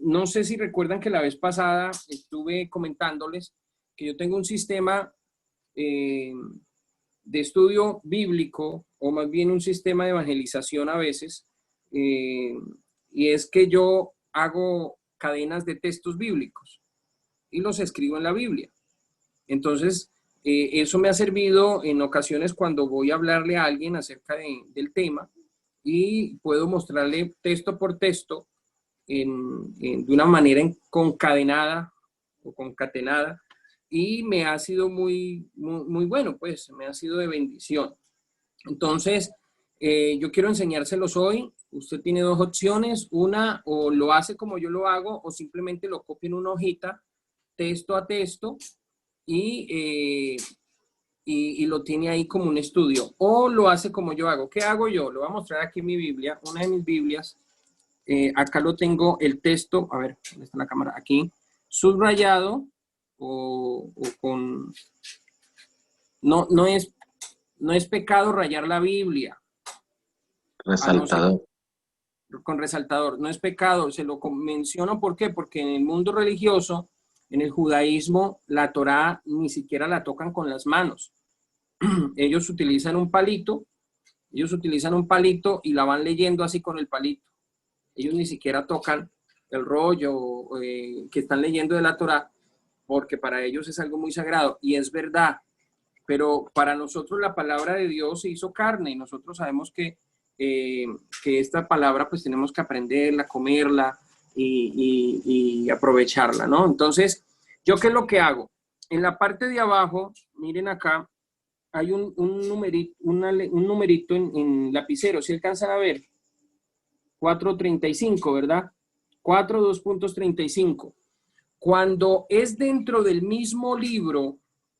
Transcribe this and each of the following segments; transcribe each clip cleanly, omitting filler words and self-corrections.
No sé si recuerdan que la vez pasada estuve comentándoles que yo tengo un sistema de estudio bíblico, o más bien un sistema de evangelización a veces, y es que yo hago cadenas de textos bíblicos y los escribo en la Biblia. Entonces, eso me ha servido en ocasiones cuando voy a hablarle a alguien acerca del tema y puedo mostrarle texto por texto de una manera concadenada o concatenada, y me ha sido muy bueno, pues me ha sido de bendición. Entonces, yo quiero enseñárselos hoy. Usted tiene dos opciones: una, o lo hace como yo lo hago, o simplemente lo copia en una hojita, texto a texto, y lo tiene ahí como un estudio, o lo hace como yo hago. ¿Qué hago yo? Lo voy a mostrar aquí en mi Biblia, una de mis Biblias. Acá lo tengo, el texto, a ver, ¿dónde está la cámara? Aquí, subrayado, o con... No es pecado rayar la Biblia. Resaltador. Con resaltador, no es pecado. Se lo menciono, ¿por qué? Porque en el mundo religioso, en el judaísmo, la Torá ni siquiera la tocan con las manos. Ellos utilizan un palito y la van leyendo así con el palito. Ellos ni siquiera tocan el rollo que están leyendo de la Torá, porque para ellos es algo muy sagrado, y es verdad. Pero para nosotros la palabra de Dios se hizo carne, y nosotros sabemos que esta palabra pues tenemos que aprenderla, comerla y aprovecharla, ¿no? Entonces, ¿yo qué es lo que hago? En la parte de abajo, miren acá, hay un numerito en lapicero, ¿sí alcanzan a ver? 435, ¿verdad? 4.2.35. Cuando es dentro del mismo libro,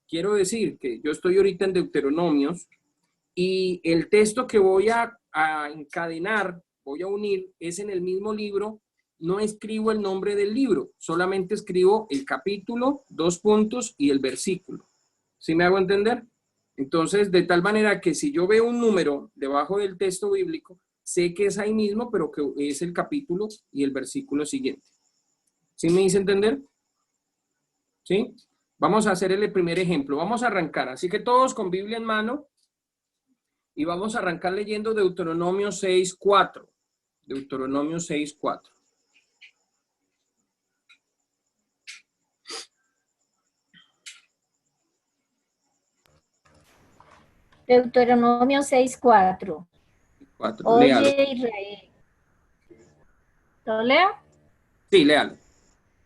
quiero decir que yo estoy ahorita en Deuteronomios, y el texto que voy a encadenar, voy a unir, es en el mismo libro. No escribo el nombre del libro, solamente escribo el capítulo, 2 puntos y el versículo. ¿Sí me hago entender? Entonces, de tal manera que si yo veo un número debajo del texto bíblico, sé que es ahí mismo, pero que es el capítulo y el versículo siguiente. ¿Sí me hice entender? ¿Sí? Vamos a hacer el primer ejemplo. Vamos a arrancar. Así que todos con Biblia en mano, y vamos a arrancar leyendo Deuteronomio 6.4. Deuteronomio 6.4. Deuteronomio 6:4. Léalo. Oye Israel. ¿Lo leo? Sí, léalo.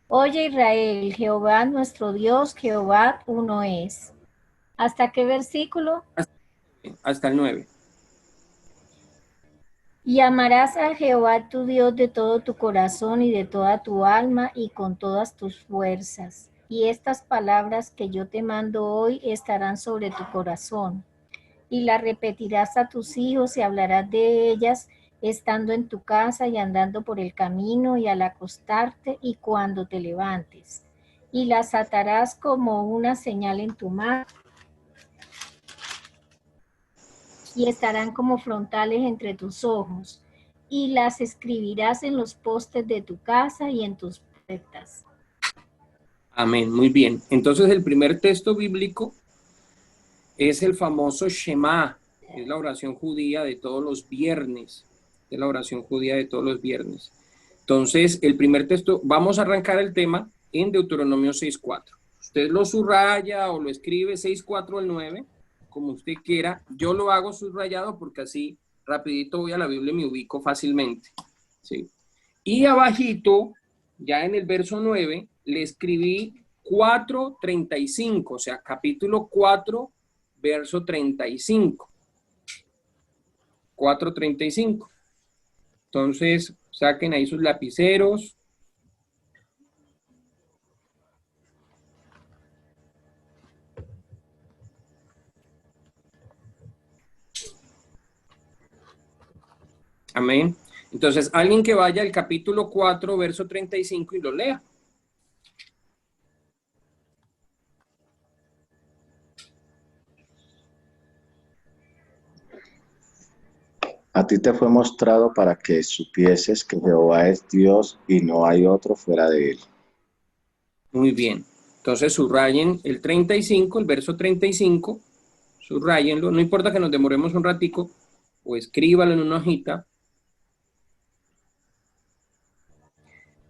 Oye Israel, Jehová nuestro Dios, Jehová uno es. ¿Hasta qué versículo? Hasta el 9. Y amarás a Jehová tu Dios de todo tu corazón y de toda tu alma y con todas tus fuerzas. Y estas palabras que yo te mando hoy estarán sobre tu corazón. Y las repetirás a tus hijos y hablarás de ellas estando en tu casa y andando por el camino y al acostarte y cuando te levantes. Y las atarás como una señal en tu mano y estarán como frontales entre tus ojos. Y las escribirás en los postes de tu casa y en tus puertas. Amén, muy bien. Entonces el primer texto bíblico es el famoso Shema, es la oración judía de todos los viernes. Es la oración judía de todos los viernes. Entonces, el primer texto, vamos a arrancar el tema en Deuteronomio 6.4. Usted lo subraya o lo escribe 6.4 al 9, como usted quiera. Yo lo hago subrayado porque así rapidito voy a la Biblia y me ubico fácilmente. ¿Sí? Y abajito, ya en el verso 9, le escribí 4.35, o sea, capítulo 4, verso 35. 4.35. Entonces, saquen ahí sus lapiceros. Amén. Entonces, alguien que vaya al capítulo 4, verso 35 y lo lea. A ti te fue mostrado para que supieses que Jehová es Dios y no hay otro fuera de él. Muy bien. Entonces subrayen el 35, el verso 35, subrayenlo, no importa que nos demoremos un ratico, o escríbalo en una hojita.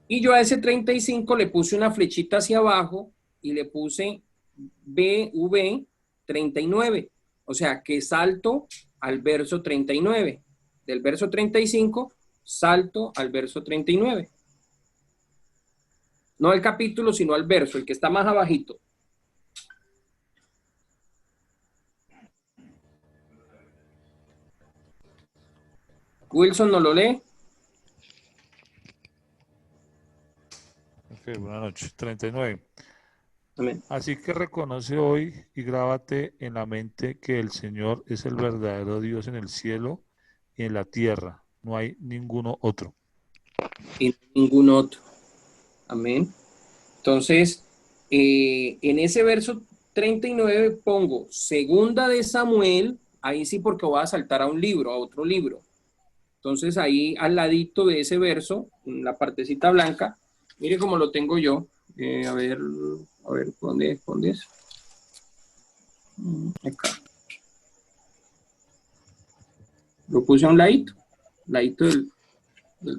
Y yo a ese 35 le puse una flechita hacia abajo y le puse BV 39. O sea, que salto al verso 39. Del verso 35, salto al verso 39. No al capítulo, sino al verso, el que está más abajito. Wilson, ¿no lo lee? Ok, buenas noches. 39. Amén. Así que reconoce hoy y grábate en la mente que el Señor es el verdadero Dios en el cielo y en la tierra. No hay ninguno otro. Y ningún otro. Amén. Entonces, en ese verso 39 pongo segunda de Samuel, ahí sí porque voy a saltar a un libro, a otro libro. Entonces ahí al ladito de ese verso, en la partecita blanca, mire cómo lo tengo yo. A ver, ¿dónde es? Acá. Lo puse a un ladito del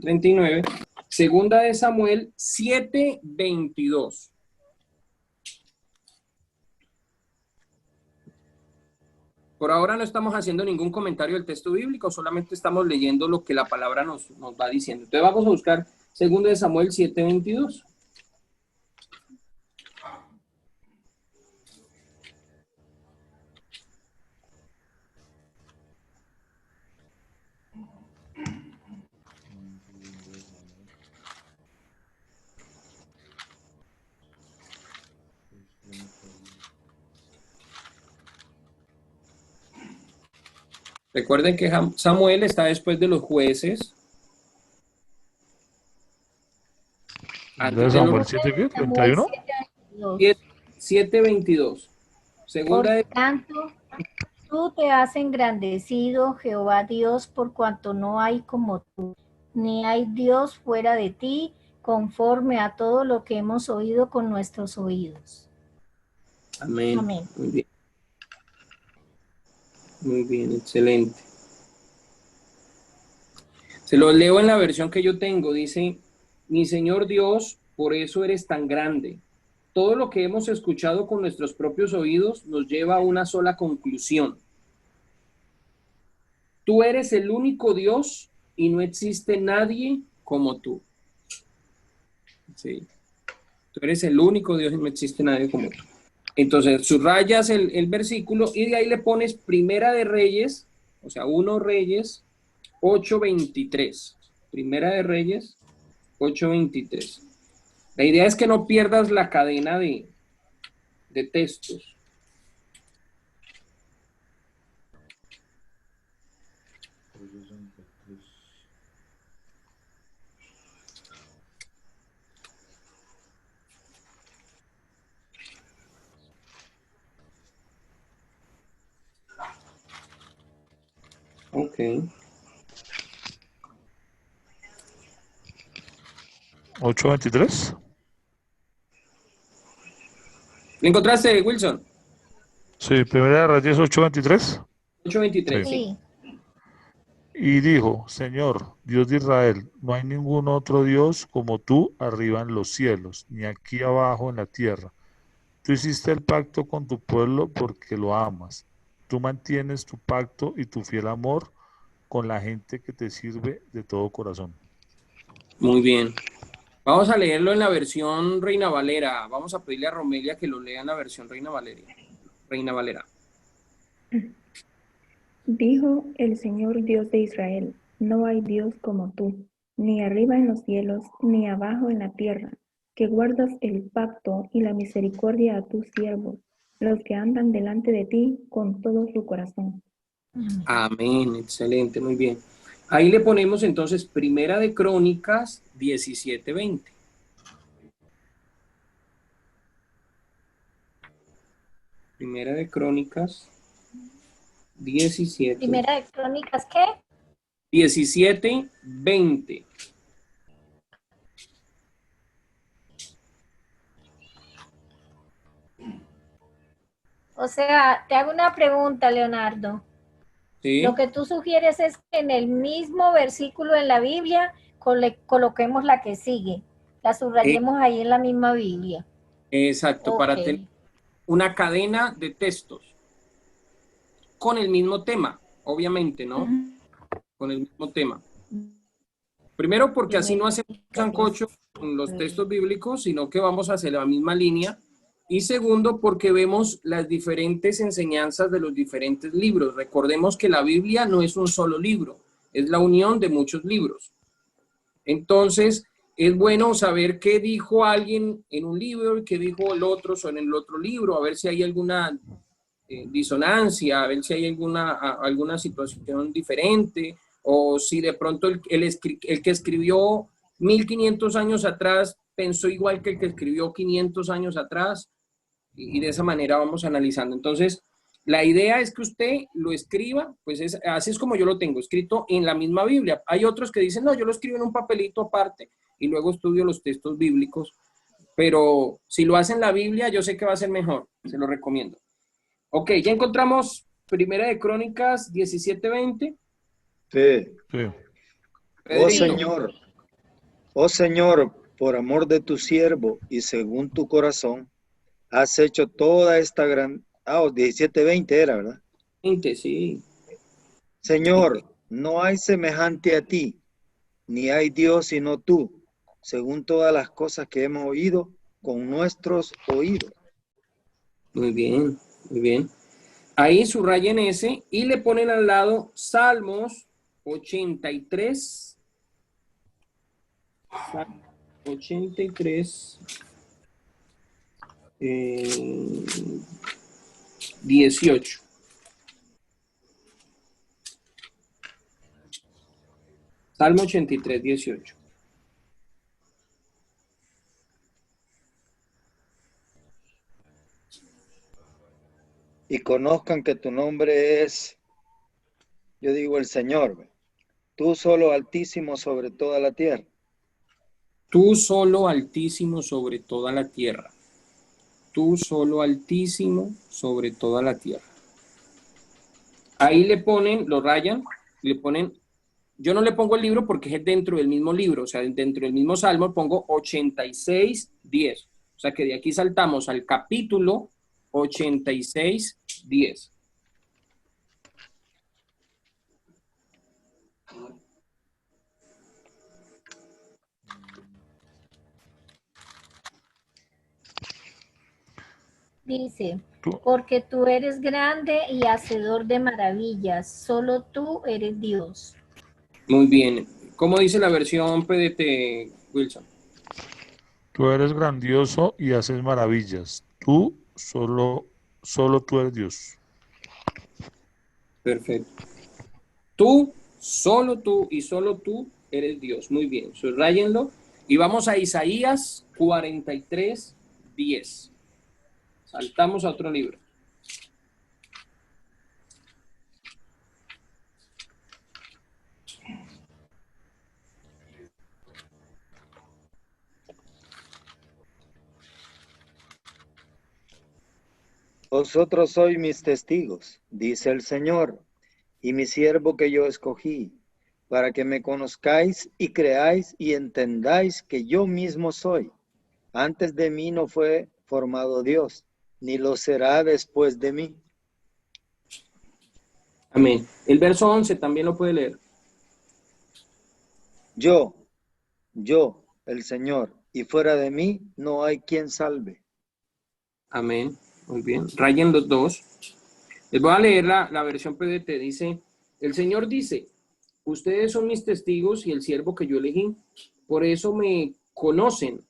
39. Segunda de Samuel 7:22. Por ahora no estamos haciendo ningún comentario del texto bíblico, solamente estamos leyendo lo que la palabra nos va diciendo. Entonces vamos a buscar 2 de Samuel 7:22. Recuerden que Samuel está después de los jueces. ¿De Samuel 7 qué? Samuel 31? 7:22. 7:22. Por Segunda de... tanto, tú te has engrandecido, Jehová Dios, por cuanto no hay como tú, ni hay Dios fuera de ti, conforme a todo lo que hemos oído con nuestros oídos. Amén. Amén. Muy bien. Muy bien, excelente. Se lo leo en la versión que yo tengo. Dice, mi Señor Dios, por eso eres tan grande. Todo lo que hemos escuchado con nuestros propios oídos nos lleva a una sola conclusión. Tú eres el único Dios y no existe nadie como tú. Sí. Tú eres el único Dios y no existe nadie como tú. Entonces, subrayas el versículo y de ahí le pones Primera de Reyes, o sea, 1 Reyes 8:23. Primera de Reyes 8:23. La idea es que no pierdas la cadena de textos. Ok. ¿8:23? ¿Lo encontraste, Wilson? Sí, Primera de Reyes 8:23. 8:23, Sí. sí. Y dijo, Señor, Dios de Israel, no hay ningún otro Dios como tú arriba en los cielos, ni aquí abajo en la tierra. Tú hiciste el pacto con tu pueblo porque lo amas. Tú mantienes tu pacto y tu fiel amor con la gente que te sirve de todo corazón. Muy bien. Vamos a leerlo en la versión Reina Valera. Vamos a pedirle a Romelia que lo lea en la versión Reina Valera. Reina Valera. Dijo el Señor Dios de Israel, no hay Dios como tú, ni arriba en los cielos, ni abajo en la tierra, que guardas el pacto y la misericordia a tus siervos, los que andan delante de ti con todo su corazón. Amén, excelente, muy bien. Ahí le ponemos entonces Primera de Crónicas 17:20. Primera de Crónicas 17. Primera de Crónicas, ¿qué? 17:20. O sea, te hago una pregunta, Leonardo. ¿Sí? Lo que tú sugieres es que en el mismo versículo en la Biblia coloquemos la que sigue, la Eh, subrayemos ahí en la misma Biblia. exacto, Ok. para tener una cadena de textos con el mismo tema, obviamente, ¿no? Ujú. Con el mismo tema. Primero, porque así no hacemos un Primero, sancocho con los textos bíblicos, sino que vamos hacia la misma línea. Y segundo, porque vemos las diferentes enseñanzas de los diferentes libros. Recordemos que la Biblia no es un solo libro, es la unión de muchos libros. Entonces, es bueno saber qué dijo alguien en un libro y qué dijo el otro en el otro libro, a ver si hay alguna disonancia, a ver si hay alguna situación diferente, o si de pronto el que escribió 1500 años atrás pensó igual que el que escribió 500 años atrás, y de esa manera vamos analizando. Entonces, la idea es que usted lo escriba, pues así es como yo lo tengo, escrito en la misma Biblia. Hay otros que dicen, no, yo lo escribo en un papelito aparte y luego estudio los textos bíblicos, pero si lo hace en la Biblia, yo sé que va a ser mejor, se lo recomiendo. Ok, ya encontramos Primera de Crónicas 17:20. Sí. Sí. Oh Pedrito, sí, Señor, oh Señor, por amor de tu siervo y según tu corazón, has hecho toda esta gran... Ah, 17:20 era, ¿verdad? 20, sí. Señor, no hay semejante a ti, ni hay Dios sino tú, según todas las cosas que hemos oído con nuestros oídos. Muy bien, muy bien. Ahí subrayen ese y le ponen al lado Salmos 83. Salmos 83, 18. Salmo 83, 18. Y conozcan que tu nombre es, yo digo, el Señor, ¿ve? Tú solo altísimo sobre toda la tierra. Tú solo altísimo sobre toda la tierra. Tú solo altísimo sobre toda la tierra. Ahí le ponen, lo rayan, le ponen, yo no le pongo el libro porque es dentro del mismo libro, o sea, dentro del mismo salmo pongo 86:10. O sea que de aquí saltamos al capítulo 86:10. dice, Tú, porque tú eres grande y hacedor de maravillas, solo tú eres Dios. Muy bien. ¿Cómo dice la versión PDT, Wilson? tú eres grandioso y haces maravillas. Solo tú eres Dios. Perfecto. Tú, solo tú y solo tú eres Dios. Muy bien, subrayenlo. Y vamos a Isaías 43:10. Saltamos a otro libro. Vosotros sois mis testigos, dice el Señor, y mi siervo que yo escogí, para que me conozcáis y creáis y entendáis que yo mismo soy. Antes de mí no fue formado Dios, ni lo será después de mí. Amén. El verso 11 también lo puede leer. Yo, el Señor, y fuera de mí no hay quien salve. Amén. Muy bien. Rayen los dos. Les voy a leer la versión PDT. Dice, el Señor dice, ustedes son mis testigos y el siervo que yo elegí. Por eso me conocen,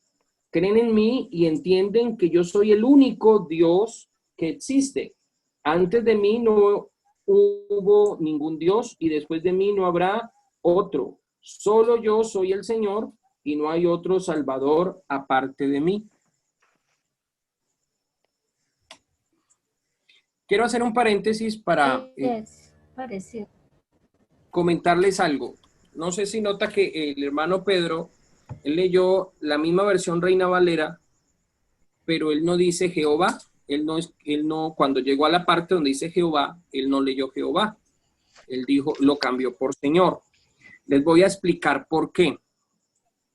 creen en mí y entienden que yo soy el único Dios que existe. Antes de mí no hubo ningún Dios y después de mí no habrá otro. Solo yo soy el Señor y no hay otro Salvador aparte de mí. Quiero hacer un paréntesis para Es parecido. comentarles algo. No sé si nota que el hermano Pedro, él leyó la misma versión Reina Valera, pero él no dice Jehová. Él no, cuando llegó a la parte donde dice Jehová, él no leyó Jehová. Él dijo, lo cambió por Señor. Les voy a explicar por qué.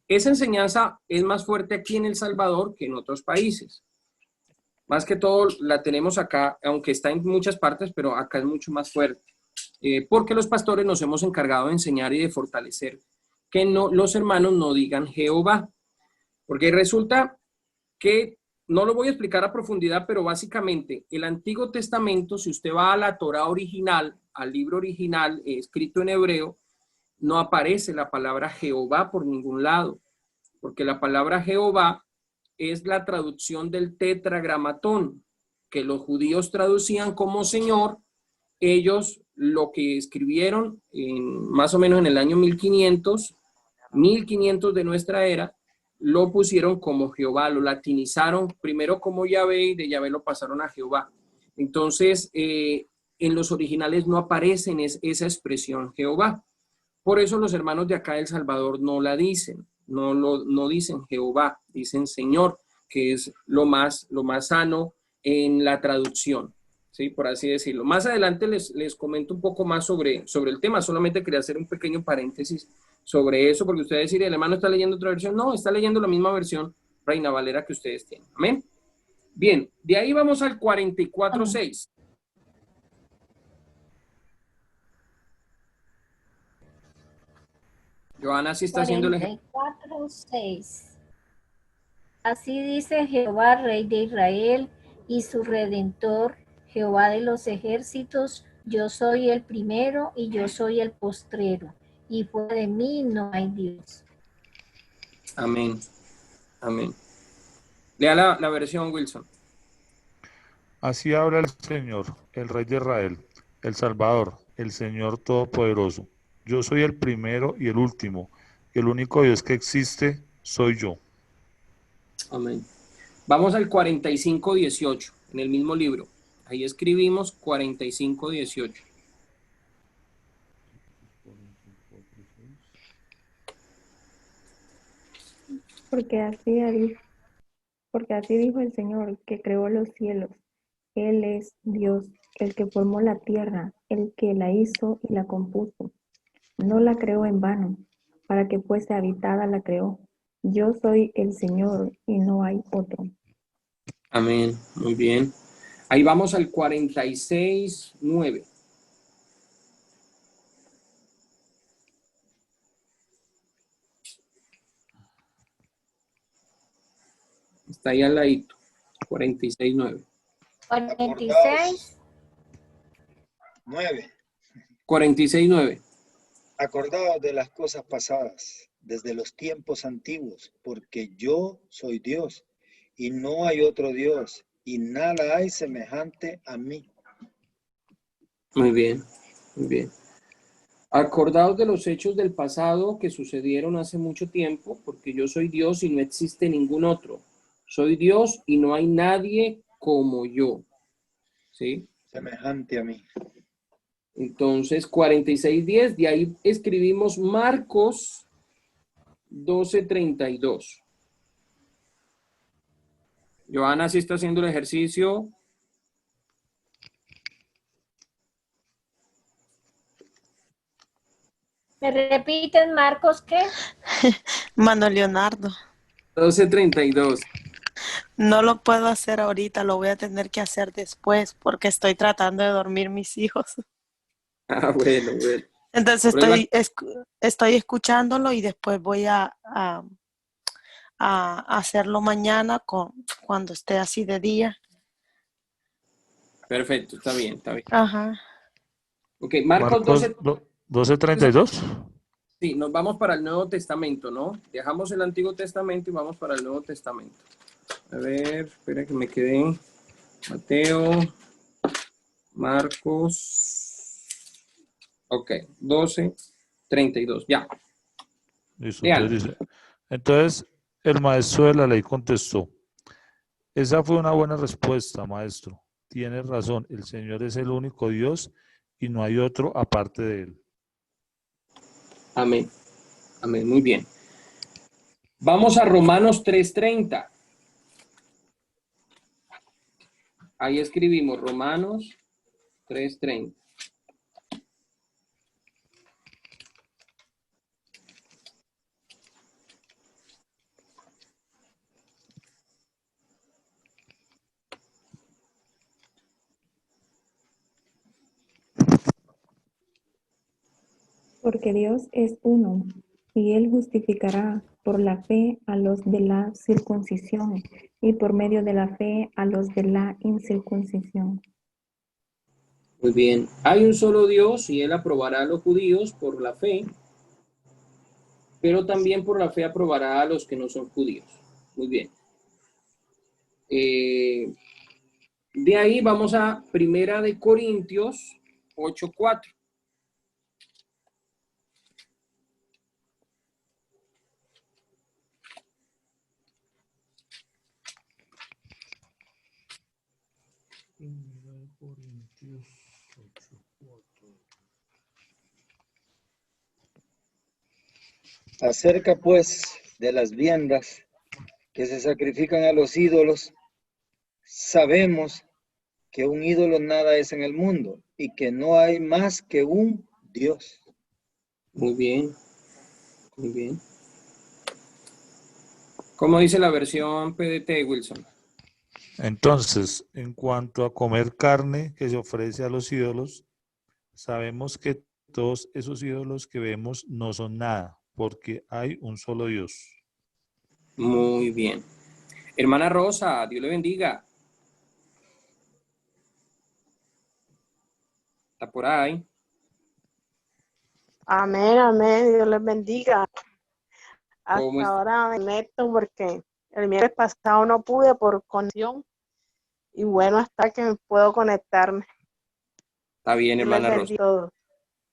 Esa enseñanza es más fuerte aquí en El Salvador que en otros países. Más que todo la tenemos acá, aunque está en muchas partes, pero acá es mucho más fuerte. Porque los pastores nos hemos encargado de enseñar y de fortalecer que no, los hermanos no digan Jehová. Porque resulta que, no lo voy a explicar a profundidad, pero básicamente el Antiguo Testamento, si usted va a la Torá original, al libro original escrito en hebreo, no aparece la palabra Jehová por ningún lado, porque la palabra Jehová es la traducción del tetragramatón, que los judíos traducían como Señor. Ellos lo que escribieron más o menos en el año 1500 de nuestra era, lo pusieron como Jehová, lo latinizaron primero como Yahvé y de Yahvé lo pasaron a Jehová. Entonces, en los originales no aparece esa expresión Jehová. Por eso los hermanos de acá de El Salvador no la dicen, no dicen Jehová, dicen Señor, que es lo más sano en la traducción, ¿sí? Por así decirlo. Más adelante les comento un poco más sobre el tema, solamente quería hacer un pequeño paréntesis sobre eso, porque ustedes dirán, el hermano está leyendo otra versión. No, está leyendo la misma versión Reina Valera que ustedes tienen. Amén. Bien, de ahí vamos al 44.6. Johanna sí está haciendo el ejemplo. 44:6. Así dice Jehová, Rey de Israel, y su Redentor, Jehová de los ejércitos: yo soy el primero y yo soy el postrero, y fuera de mí no hay Dios. Amén. Amén. Lea la versión, Wilson. Así habla el Señor, el Rey de Israel, el Salvador, el Señor Todopoderoso. Yo soy el primero y el último, y el único Dios que existe soy yo. Amén. Vamos al 45.18, en el mismo libro. Ahí escribimos 45.18. Porque así dijo el Señor, que creó los cielos. Él es Dios, el que formó la tierra, el que la hizo y la compuso. No la creó en vano, para que fuese habitada la creó. Yo soy el Señor y no hay otro. Amén. Muy bien. Ahí vamos al 46.9. Está ahí al ladito. 46.9. 46. 9. 46.9. Acordaos de las cosas pasadas, desde los tiempos antiguos, porque yo soy Dios, y no hay otro Dios, y nada hay semejante a mí. Muy bien. Muy bien. Acordaos de los hechos del pasado que sucedieron hace mucho tiempo, porque yo soy Dios y no existe ningún otro. Soy Dios y no hay nadie como yo. ¿Sí? Semejante a mí. Entonces, 46.10, de ahí escribimos Marcos 12.32. Johanna sí está haciendo el ejercicio. ¿Me repiten, Marcos, qué? Manuel Leonardo. 12.32. No lo puedo hacer ahorita, lo voy a tener que hacer después porque estoy tratando de dormir mis hijos. Ah, bueno. Entonces Prueba. estoy escuchándolo y después voy a hacerlo mañana cuando esté así de día. Perfecto, está bien. Ajá. Ok, Marcos 12. 12:32. Sí, nos vamos para el Nuevo Testamento, ¿no? Dejamos el Antiguo Testamento y vamos para el Nuevo Testamento. A ver, espera que me quede. Mateo, Marcos. Ok, 12:32, ya. Listo, entonces el maestro de la ley contestó: esa fue una buena respuesta, maestro. Tiene razón, el Señor es el único Dios y no hay otro aparte de él. Amén. Amén. Muy bien. Vamos a Romanos 3:30. Ahí escribimos Romanos 3:30. Porque Dios es uno, y Él justificará por la fe a los de la circuncisión, y por medio de la fe a los de la incircuncisión. Muy bien. Hay un solo Dios y Él aprobará a los judíos por la fe, pero también por la fe aprobará a los que no son judíos. Muy bien. De ahí vamos a Primera de Corintios 8:4. Acerca pues de las viandas que se sacrifican a los ídolos, sabemos que un ídolo nada es en el mundo y que no hay más que un Dios. Muy bien. Muy bien. ¿Cómo dice la versión PDT, Wilson? Entonces, en cuanto a comer carne que se ofrece a los ídolos, sabemos que todos esos ídolos que vemos no son nada, porque hay un solo Dios. Muy bien. Hermana Rosa, Dios le bendiga. Está por ahí. Amén, amén, Dios les bendiga. ¿Cómo Hasta está? ahora me meto porque el miércoles pasado no pude por conexión y bueno, hasta que puedo conectarme. Está bien, Dios les hermana Rosa. bendiga a todos.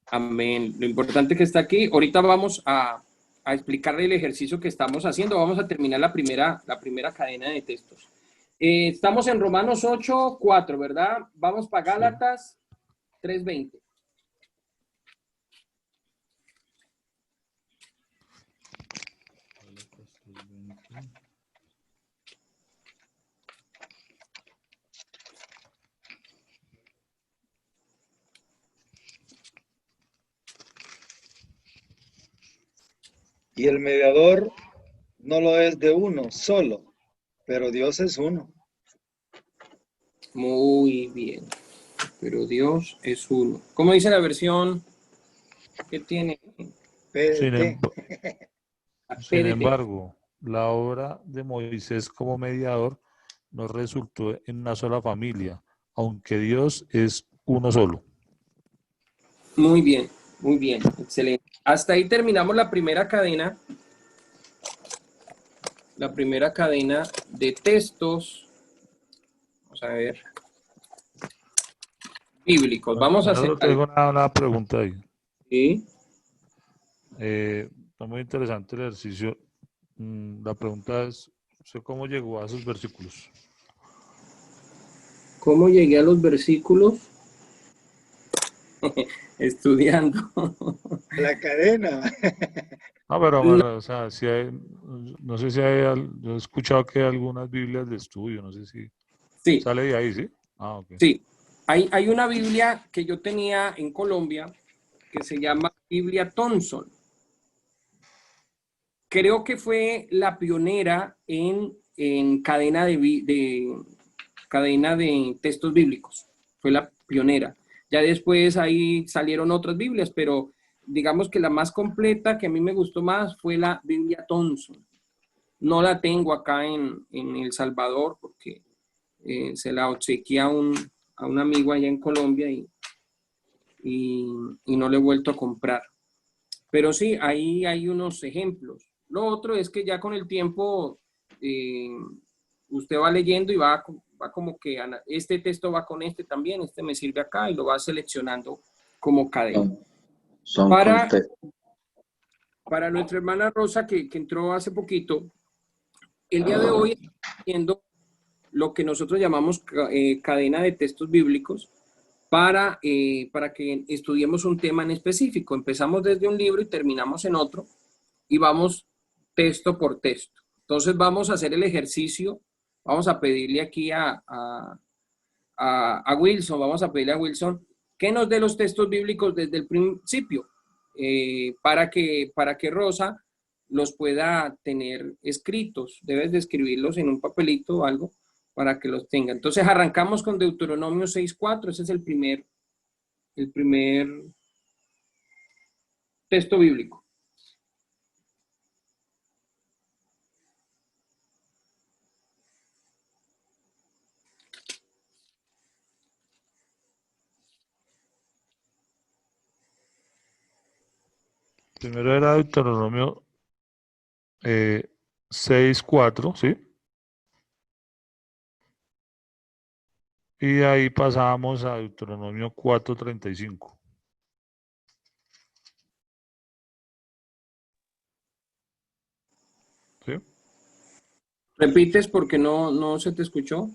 Amén. Lo importante es que está aquí. Ahorita vamos a explicarle el ejercicio que estamos haciendo. Vamos a terminar la primera cadena de textos. Estamos en Romanos 8:4, ¿verdad? Vamos para Gálatas 3:20. Y el mediador no lo es de uno solo, pero Dios es uno. Muy bien. Pero Dios es uno. ¿Cómo dice la versión que tiene? Sin, PDT. sin PDT. embargo, la obra de Moisés como mediador no resultó en una sola familia, aunque Dios es uno solo. Muy bien, excelente. Hasta ahí terminamos la primera cadena de textos. Vamos a ver. Bíblicos. Vamos a hacer Yo tengo una pregunta ahí. ¿Sí? Está muy interesante el ejercicio. La pregunta es, ¿usted cómo llegó a esos versículos? ¿Cómo llegué a los versículos? Estudiando. La cadena. No, pero bueno, o sea, si hay, no sé si hay, yo he escuchado que hay algunas Biblias de estudio, no sé si Sí, sale de ahí, ¿sí? Ah, ok. sí. Hay una Biblia que yo tenía en Colombia que se llama Biblia Thompson. Creo que fue la pionera en cadena cadena de textos bíblicos. Fue la pionera. Ya después ahí salieron otras Biblias, pero digamos que la más completa, que a mí me gustó más, fue la Biblia Thompson. No la tengo acá en El Salvador porque se la obsequié a un amigo allá en Colombia y no le he vuelto a comprar. Pero sí, ahí hay unos ejemplos. Lo otro es que ya con el tiempo usted va leyendo y va como que este texto va con este también, este me sirve acá y lo va seleccionando como cadena. Para nuestra hermana Rosa que entró hace poquito, el día de hoy estamos viendo lo que nosotros llamamos cadena de textos bíblicos para que estudiemos un tema en específico. Empezamos desde un libro y terminamos en otro y vamos texto por texto. Entonces vamos a hacer el ejercicio, vamos a pedirle aquí a Wilson, vamos a pedirle a Wilson que nos dé los textos bíblicos desde el principio, para que Rosa los pueda tener escritos. Debes de escribirlos en un papelito o algo para que los tenga. Entonces arrancamos con Deuteronomio 6:4, ese es el primer texto bíblico. Primero era Deuteronomio 6:4, ¿sí? Y de ahí pasamos a Deuteronomio 4:35. ¿Sí? ¿Repites porque no se te escuchó?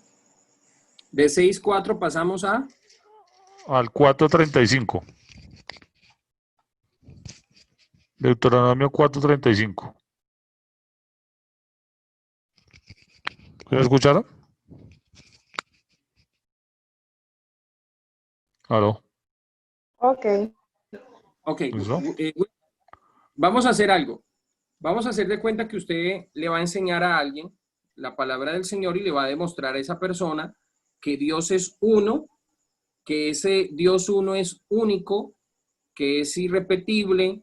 De 6:4 pasamos a... Al 4:35. Deuteronomio 4:35. ¿Sí escucharon? ¿Aló? Ok. Ok, ¿Listo? vamos a hacer algo. Vamos a hacer de cuenta que usted le va a enseñar a alguien la palabra del Señor y le va a demostrar a esa persona que Dios es uno, que ese Dios uno es único, que es irrepetible,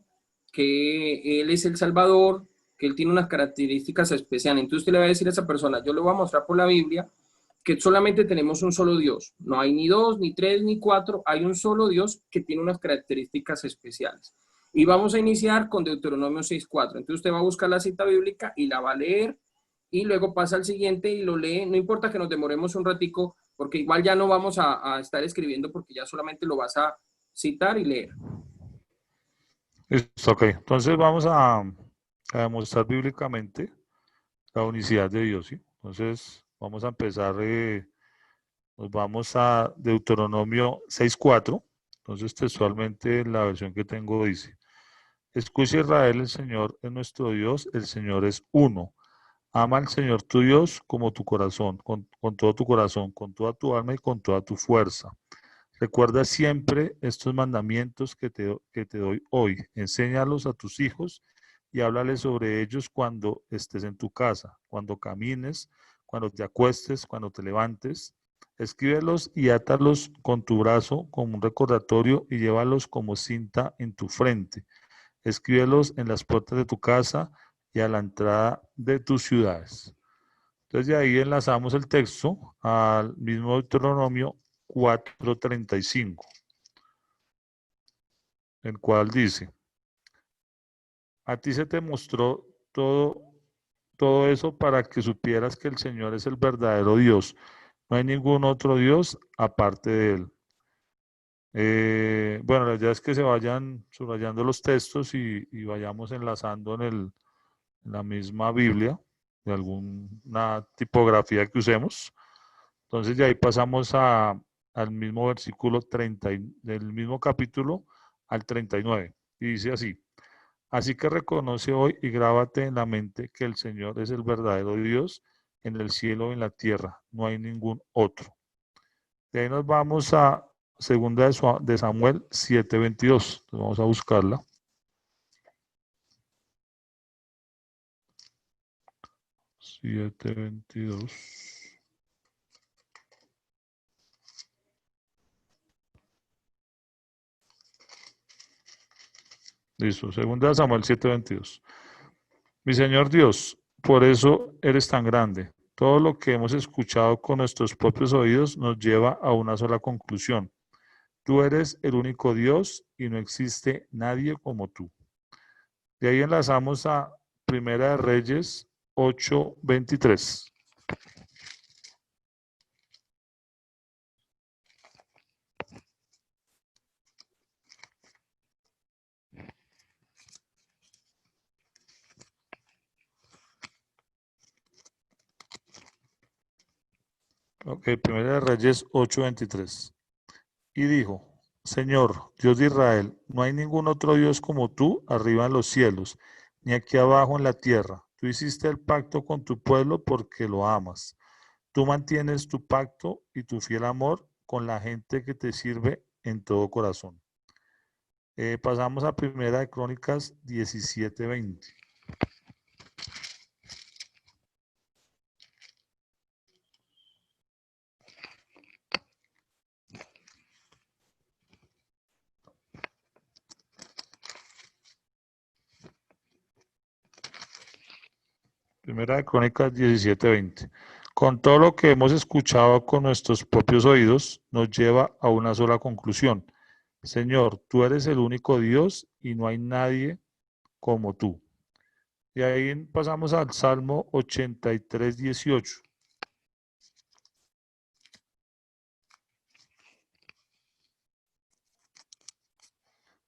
que Él es el Salvador, que Él tiene unas características especiales. Entonces usted le va a decir a esa persona, yo le voy a mostrar por la Biblia que solamente tenemos un solo Dios. No hay ni dos, ni tres, ni cuatro, hay un solo Dios que tiene unas características especiales. Y vamos a iniciar con Deuteronomio 6:4. Entonces usted va a buscar la cita bíblica y la va a leer y luego pasa al siguiente y lo lee. No importa que nos demoremos un ratico, porque igual ya no vamos a estar escribiendo porque ya solamente lo vas a citar y leer. Listo, ok. Entonces vamos a demostrar bíblicamente la unicidad de Dios, ¿sí? Entonces vamos a empezar, nos vamos a Deuteronomio 6:4. Entonces textualmente la versión que tengo dice, escucha Israel, el Señor es nuestro Dios, el Señor es uno. Ama al Señor tu Dios como tu corazón, con todo tu corazón, con toda tu alma y con toda tu fuerza. Recuerda siempre estos mandamientos que te doy hoy. Enséñalos a tus hijos y háblales sobre ellos cuando estés en tu casa, cuando camines, cuando te acuestes, cuando te levantes. Escríbelos y átalos con tu brazo como un recordatorio y llévalos como cinta en tu frente. Escríbelos en las puertas de tu casa y a la entrada de tus ciudades. Entonces de ahí enlazamos el texto al mismo Deuteronomio 4:35, el cual dice, a ti se te mostró todo eso para que supieras que el Señor es el verdadero Dios. No hay ningún otro Dios aparte de Él. Bueno, la idea es que se vayan subrayando los textos y vayamos enlazando en la misma Biblia, de alguna tipografía que usemos. Entonces de ahí pasamos al mismo versículo 30, del mismo capítulo al 39. Y dice así, así que reconoce hoy y grábate en la mente que el Señor es el verdadero Dios en el cielo y en la tierra. No hay ningún otro. De ahí nos vamos a segunda de Samuel 7:22. Vamos a buscarla. 7:22. Listo, segunda de Samuel 7:22. Mi Señor Dios, por eso eres tan grande. Todo lo que hemos escuchado con nuestros propios oídos nos lleva a una sola conclusión. Tú eres el único Dios y no existe nadie como tú. De ahí enlazamos a Primera de Reyes 8:23. Ok, Primera de Reyes 8:23. Y dijo, Señor, Dios de Israel, no hay ningún otro Dios como tú arriba en los cielos, ni aquí abajo en la tierra. Tú hiciste el pacto con tu pueblo porque lo amas. Tú mantienes tu pacto y tu fiel amor con la gente que te sirve en todo corazón. Pasamos a Primera de Crónicas 17:20. Primera de Crónicas 17:20. Con todo lo que hemos escuchado con nuestros propios oídos, nos lleva a una sola conclusión. Señor, tú eres el único Dios y no hay nadie como tú. Y ahí pasamos al Salmo 83:18.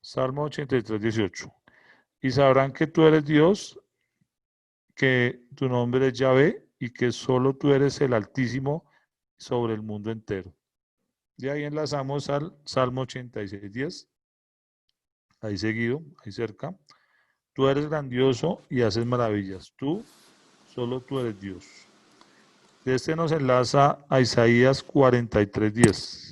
Salmo 83:18. Y sabrán que tú eres Dios, que tu nombre es Yahvé y que solo tú eres el Altísimo sobre el mundo entero. De ahí enlazamos al Salmo 86:10. Ahí seguido, ahí cerca. Tú eres grandioso y haces maravillas. Solo tú eres Dios. Este nos enlaza a Isaías 43:10.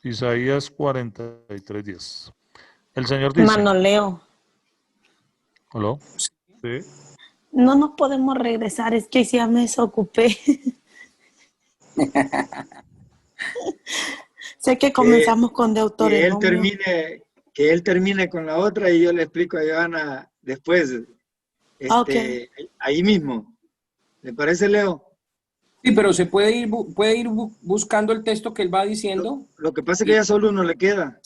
Isaías 43:10. El Señor dice, Hermano Leo, ¿aló? Sí. no nos podemos regresar, es que ya me desocupé. Sé que comenzamos con Deuteronomio. Que él termine con la otra y yo le explico a Johanna después, Ok. ahí mismo. ¿Le parece, Leo? Sí, pero se puede ir, buscando el texto que él va diciendo. Lo que pasa es que ya solo uno le queda.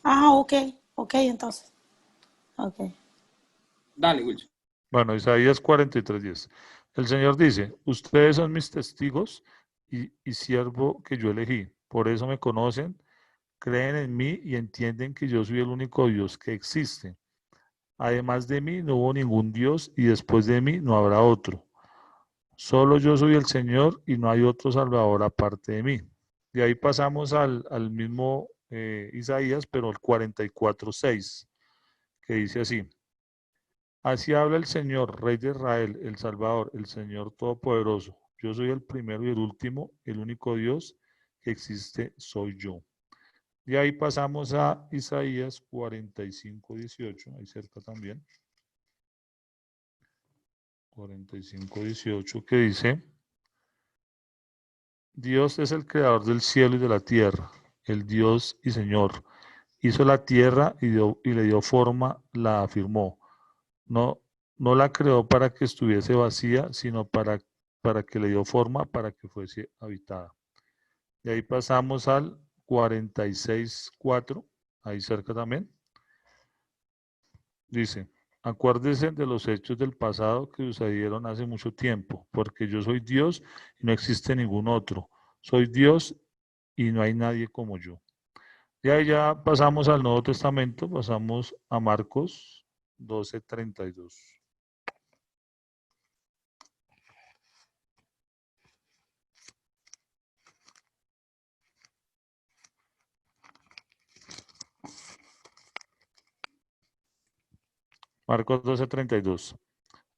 Ah, ok, entonces. Ok. Dale, Wilson. Bueno, Isaías 43:10. El Señor dice, ustedes son mis testigos y siervo que yo elegí. Por eso me conocen, creen en mí y entienden que yo soy el único Dios que existe. Además de mí no hubo ningún Dios y después de mí no habrá otro. Solo yo soy el Señor y no hay otro Salvador aparte de mí. Y ahí pasamos al mismo Isaías, pero el 44:6, que dice así. Así habla el Señor, Rey de Israel, el Salvador, el Señor Todopoderoso. Yo soy el primero y el último, el único Dios que existe soy yo. Y ahí pasamos a Isaías 45:18, ahí cerca también. 45:18, que dice, Dios es el creador del cielo y de la tierra, el Dios y Señor. Hizo la tierra y le dio forma, la afirmó. No, no la creó para que estuviese vacía, sino para que le dio forma, para que fuese habitada. Y ahí pasamos al 46:4, ahí cerca también. Dice, acuérdense de los hechos del pasado que sucedieron hace mucho tiempo, porque yo soy Dios y no existe ningún otro. Soy Dios y no hay nadie como yo. Y ahí ya pasamos al Nuevo Testamento, pasamos a Marcos 12:32. Marcos 12:32.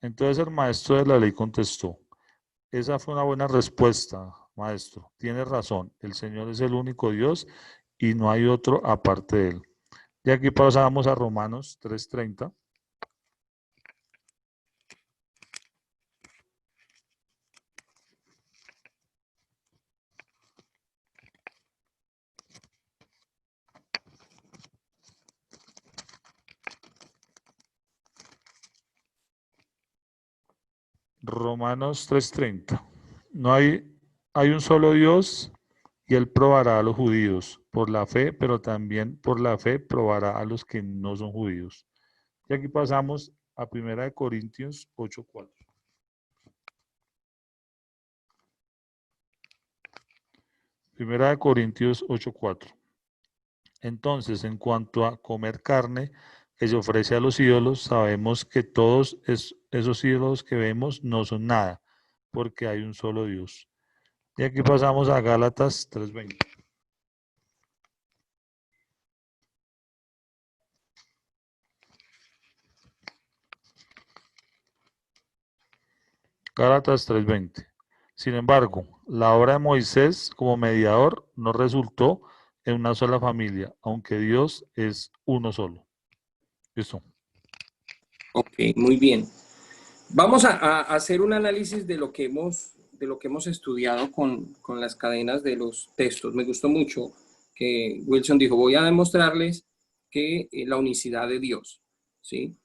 Entonces el maestro de la ley contestó, esa fue una buena respuesta, maestro. Tiene razón, el Señor es el único Dios y no hay otro aparte de él. Y aquí pasamos a Romanos 3:30. Romanos 3:30. No hay un solo Dios y él probará a los judíos por la fe, pero también por la fe probará a los que no son judíos. Y aquí pasamos a 1 Corintios 8:4. 1 Corintios 8:4. Entonces, en cuanto a comer carne que se ofrece a los ídolos, sabemos que todos esos ídolos que vemos no son nada, porque hay un solo Dios. Y aquí pasamos a Gálatas 3:20. Gálatas 3:20. Sin embargo, la obra de Moisés como mediador no resultó en una sola familia, aunque Dios es uno solo. Listo. Ok, muy bien. Vamos a hacer un análisis de lo que hemos estudiado con las cadenas de los textos. Me gustó mucho que Wilson dijo, voy a demostrarles que la unicidad de Dios, ¿sí?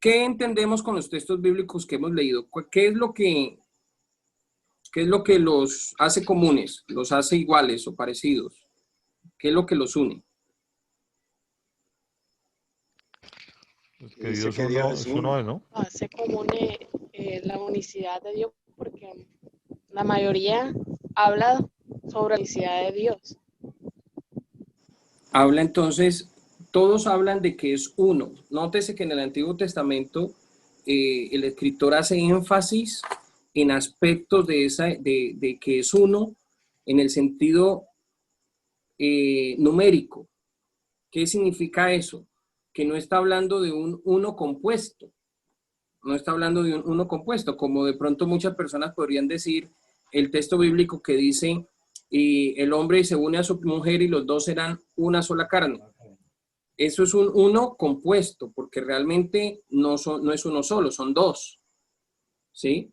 ¿Qué entendemos con los textos bíblicos que hemos leído? ¿Qué es lo que los hace comunes, los hace iguales o parecidos? ¿Qué es lo que los une? Es que Dice Dios que Dios uno es es uno, uno. ¿no? Hace común la unicidad de Dios porque la mayoría habla sobre la unicidad de Dios. Habla entonces, todos hablan de que es uno. Nótese que en el Antiguo Testamento el escritor hace énfasis en aspectos de que es uno en el sentido numérico. ¿Qué significa eso? Que no está hablando de un uno compuesto, no está hablando de un uno compuesto, como de pronto muchas personas podrían decir el texto bíblico que dice, y el hombre se une a su mujer y los dos serán una sola carne. Eso es un uno compuesto, porque realmente no es uno solo, son dos, ¿sí?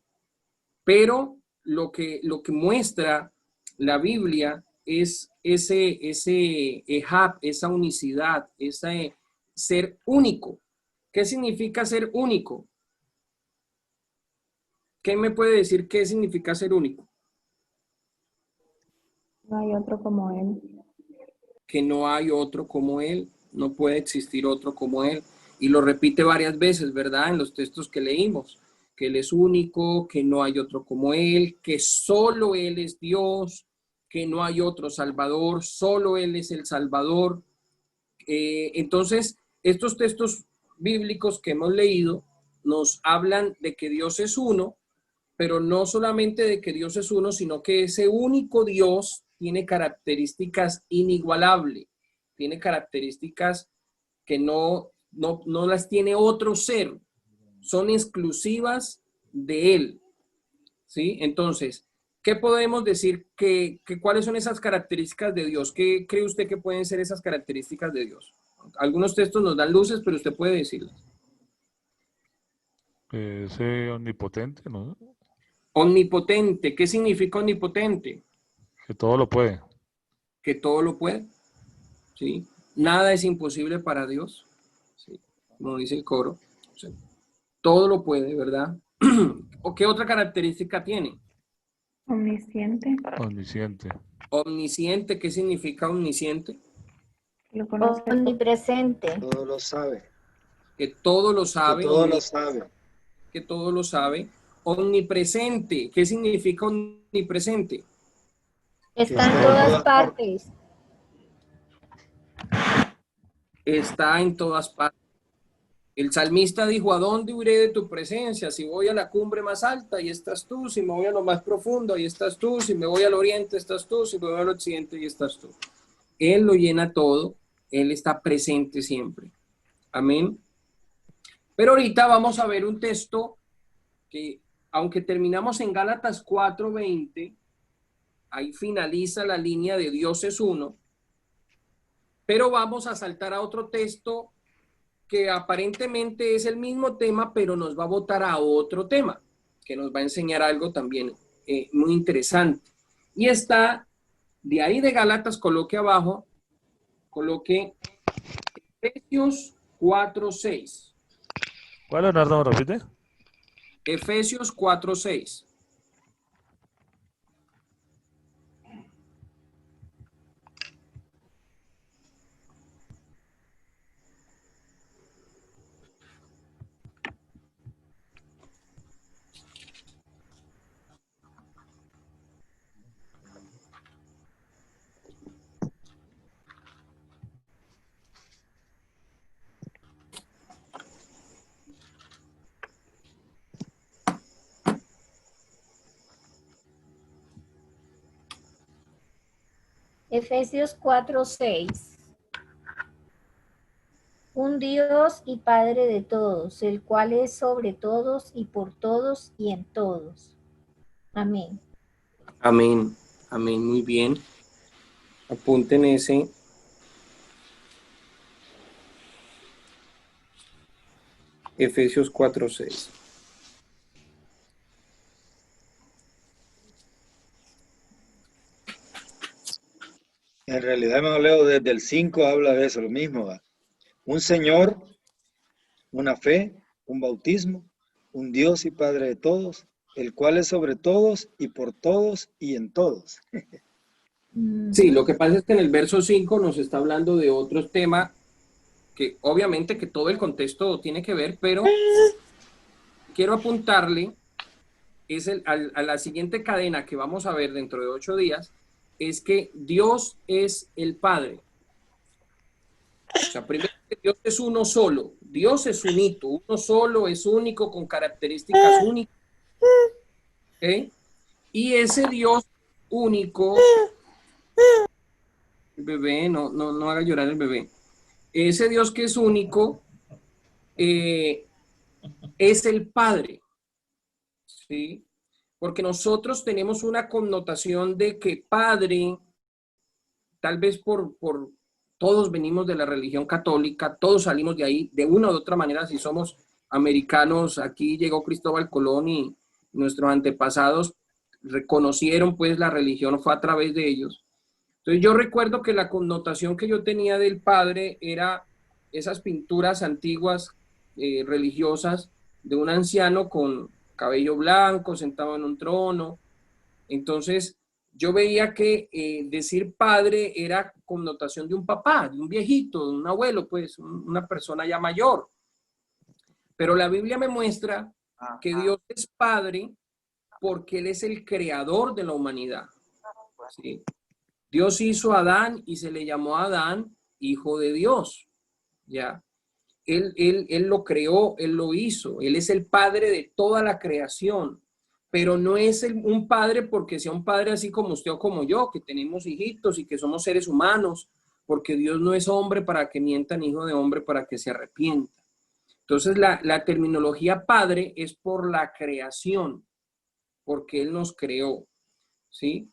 Pero lo que muestra la Biblia es ese ehab, esa unicidad, ese ser único. ¿Qué significa ser único? ¿Qué me puede decir qué significa ser único? No hay otro como Él. Que no hay otro como Él, no puede existir otro como Él. Y lo repite varias veces, ¿verdad? En los textos que leímos, que Él es único, que no hay otro como Él, que solo Él es Dios, que no hay otro Salvador, solo Él es el Salvador. Entonces, estos textos bíblicos que hemos leído nos hablan de que Dios es uno, pero no solamente de que Dios es uno, sino que ese único Dios tiene características inigualables, tiene características que no las tiene otro ser, son exclusivas de Él, ¿sí? Entonces, ¿qué podemos decir? ¿Cuáles son esas características de Dios? ¿Qué cree usted que pueden ser esas características de Dios? Algunos textos nos dan luces, pero usted puede decirlas. Ese omnipotente, ¿no? Omnipotente, ¿qué significa omnipotente? Que todo lo puede. Que todo lo puede, ¿sí? Nada es imposible para Dios, ¿sí? Como dice el coro, ¿sí? Todo lo puede, ¿verdad? ¿O qué otra característica tiene? Omnisciente, Omnisciente. Omnisciente, ¿qué significa omnisciente? lo conoce todo. Omnipresente. Todo lo sabe. Que todo lo Que sabe, todo lo sabe. que todo lo sabe. Omnipresente, ¿qué significa omnipresente? Que Está en está en todas todas partes. partes. Está en todas partes. El salmista dijo, ¿a dónde huiré de tu presencia? Si voy a la cumbre más alta, ahí estás tú. Si me voy a lo más profundo, ahí estás tú. Si me voy al oriente, estás tú. Si me voy al occidente, ahí estás tú. Él lo llena todo. Él está presente siempre. Amén. Pero ahorita vamos a ver un texto que, aunque terminamos en Gálatas 4:20, ahí finaliza la línea de Dios es uno, pero vamos a saltar a otro texto que aparentemente es el mismo tema, pero nos va a botar a otro tema, que nos va a enseñar algo también muy interesante. Y está, de ahí de Gálatas, coloque abajo, coloque Efesios 4:6. ¿Cuál, Leonardo, me repite? Efesios 4:6. Efesios 4:6. Un Dios y Padre de todos, el cual es sobre todos y por todos y en todos. Amén. Amén. Amén. Muy bien. Apunten ese. Efesios 4:6. En realidad me lo leo desde el 5, habla de eso, lo mismo. ¿Va? Un Señor, una fe, un bautismo, un Dios y Padre de todos, el cual es sobre todos y por todos y en todos. Sí, lo que pasa es que en el verso 5 nos está hablando de otro tema que obviamente que todo el contexto tiene que ver, pero quiero apuntarle a la siguiente cadena que vamos a ver dentro de 8 días, es que Dios es el Padre. O sea, primero que Dios es uno solo, Dios es unito, uno solo, es único, con características únicas. ¿Okay? Y ese Dios único, el bebé, no haga llorar el bebé. Ese Dios que es único es el Padre, ¿sí? Porque nosotros tenemos una connotación de que Padre, tal vez por todos venimos de la religión católica, todos salimos de ahí, de una u otra manera, si somos americanos, aquí llegó Cristóbal Colón y nuestros antepasados reconocieron pues la religión, fue a través de ellos. Entonces yo recuerdo que la connotación que yo tenía del Padre era esas pinturas antiguas religiosas de un anciano con cabello blanco, sentado en un trono. Entonces yo veía que decir padre era connotación de un papá, de un viejito, de un abuelo, pues una persona ya mayor. Pero la Biblia me muestra que Dios es Padre porque Él es el creador de la humanidad. ¿Sí? Dios hizo a Adán y se le llamó a Adán hijo de Dios. ¿Ya? Él lo creó, Él lo hizo. Él es el Padre de toda la creación. Pero no es un padre porque sea un padre así como usted o como yo, que tenemos hijitos y que somos seres humanos, porque Dios no es hombre para que mienta, ni hijo de hombre para que se arrepienta. Entonces la terminología padre es por la creación, porque Él nos creó, ¿sí?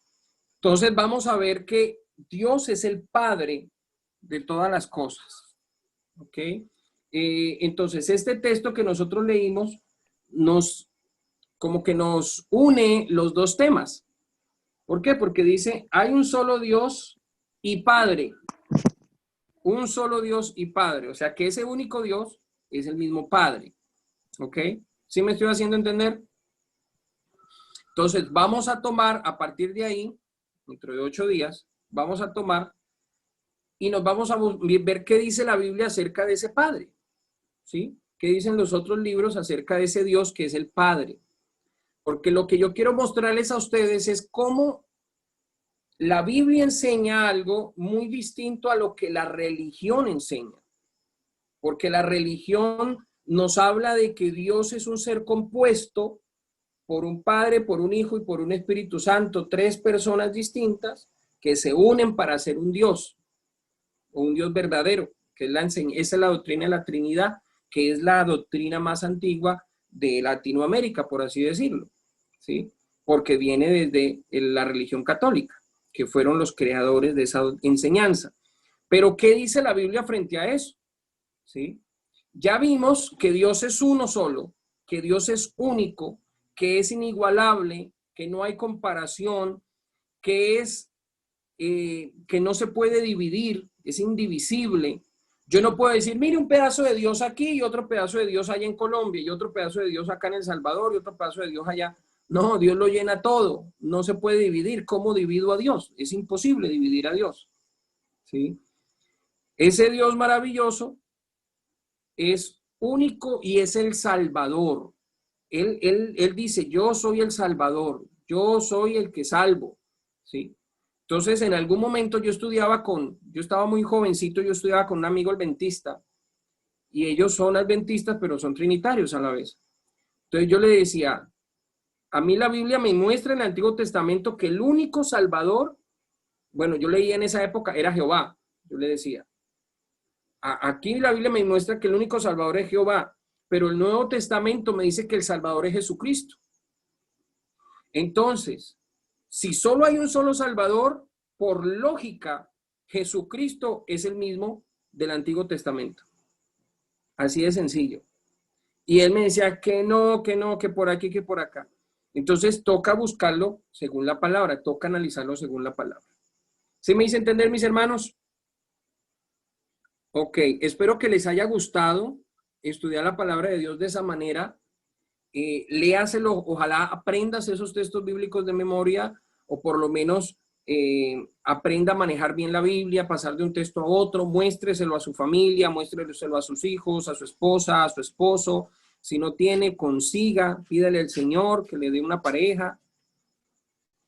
Entonces vamos a ver que Dios es el Padre de todas las cosas, ¿ok? Entonces este texto que nosotros leímos como que nos une los dos temas. ¿Por qué? Porque dice, hay un solo Dios y Padre. Un solo Dios y Padre. O sea que ese único Dios es el mismo Padre. ¿Ok? ¿Sí me estoy haciendo entender? Entonces vamos a tomar a partir de ahí, dentro de 8 días, vamos a tomar y nos vamos a ver qué dice la Biblia acerca de ese Padre. ¿Sí? ¿Qué dicen los otros libros acerca de ese Dios que es el Padre? Porque lo que yo quiero mostrarles a ustedes es cómo la Biblia enseña algo muy distinto a lo que la religión enseña. Porque la religión nos habla de que Dios es un ser compuesto por un Padre, por un Hijo y por un Espíritu Santo, 3 personas distintas que se unen para ser un Dios, o un Dios verdadero, que esa es la doctrina de la Trinidad, que es la doctrina más antigua de Latinoamérica, por así decirlo, ¿sí? Porque viene desde la religión católica, que fueron los creadores de esa enseñanza. Pero ¿qué dice la Biblia frente a eso? ¿Sí? Ya vimos que Dios es uno solo, que Dios es único, que es inigualable, que no hay comparación, que no se puede dividir, es indivisible. Yo no puedo decir, mire, un pedazo de Dios aquí y otro pedazo de Dios allá en Colombia y otro pedazo de Dios acá en El Salvador y otro pedazo de Dios allá. No, Dios lo llena todo, no se puede dividir. ¿Cómo divido a Dios? Es imposible dividir a Dios. ¿Sí? Ese Dios maravilloso es único y es el Salvador. Él dice, yo soy el Salvador, yo soy el que salvo. ¿Sí? Entonces, en algún momento yo estaba muy jovencito, yo estudiaba con un amigo adventista y ellos son adventistas, pero son trinitarios a la vez. Entonces yo le decía, a mí la Biblia me muestra en el Antiguo Testamento que el único Salvador Bueno, yo leía en esa época, era Jehová, yo le decía. Aquí la Biblia me muestra que el único Salvador es Jehová, pero el Nuevo Testamento me dice que el Salvador es Jesucristo. Entonces, si solo hay un solo Salvador, por lógica, Jesucristo es el mismo del Antiguo Testamento. Así de sencillo. Y él me decía que no, que por aquí, que por acá. Entonces toca buscarlo según la palabra, toca analizarlo según la palabra. ¿Sí me hice entender, mis hermanos? Ok, espero que les haya gustado estudiar la palabra de Dios de esa manera. Léaselo, ojalá aprendas esos textos bíblicos de memoria, o por lo menos aprenda a manejar bien la Biblia, pasar de un texto a otro, muéstreselo a su familia, muéstreselo a sus hijos, a su esposa, a su esposo. Si no tiene, consiga, pídale al Señor que le dé una pareja.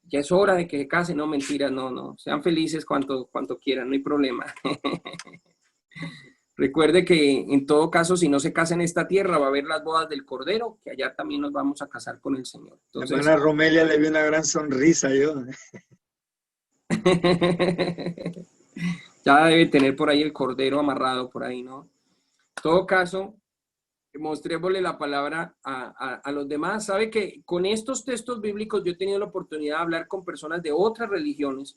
Ya es hora de que se casen, no, mentiras, no. Sean felices cuanto quieran, no hay problema. Recuerde que en todo caso, si no se casa en esta tierra, va a haber las bodas del Cordero, que allá también nos vamos a casar con el Señor. Entonces, hermana Romelia le vi una gran sonrisa yo. ya debe tener por ahí el Cordero amarrado por ahí, ¿no? En todo caso, mostrémosle la palabra a los demás. Sabe que con estos textos bíblicos yo he tenido la oportunidad de hablar con personas de otras religiones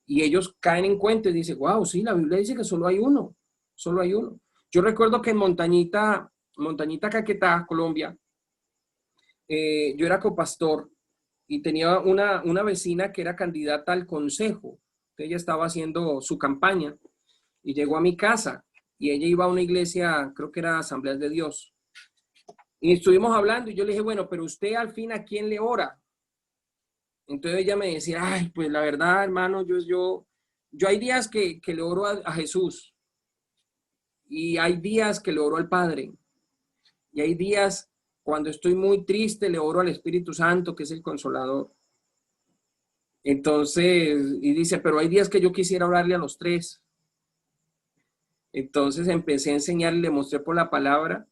y ellos caen en cuenta y dicen, wow, sí, la Biblia dice que solo hay uno. Solo hay uno. Yo recuerdo que en Montañita Caquetá, Colombia, yo era copastor y tenía una vecina que era candidata al consejo. Ella estaba haciendo su campaña y llegó a mi casa y ella iba a una iglesia, creo que era Asambleas de Dios. Y estuvimos hablando y yo le dije, bueno, pero usted al fin, ¿a quién le ora? Entonces ella me decía, ay, pues la verdad, hermano, yo hay días que le oro a Jesús. Y hay días que le oro al Padre. Y hay días cuando estoy muy triste, le oro al Espíritu Santo, que es el Consolador. Entonces, y dice, pero hay días que yo quisiera orarle a los tres. Entonces empecé a enseñarle, le mostré por la palabra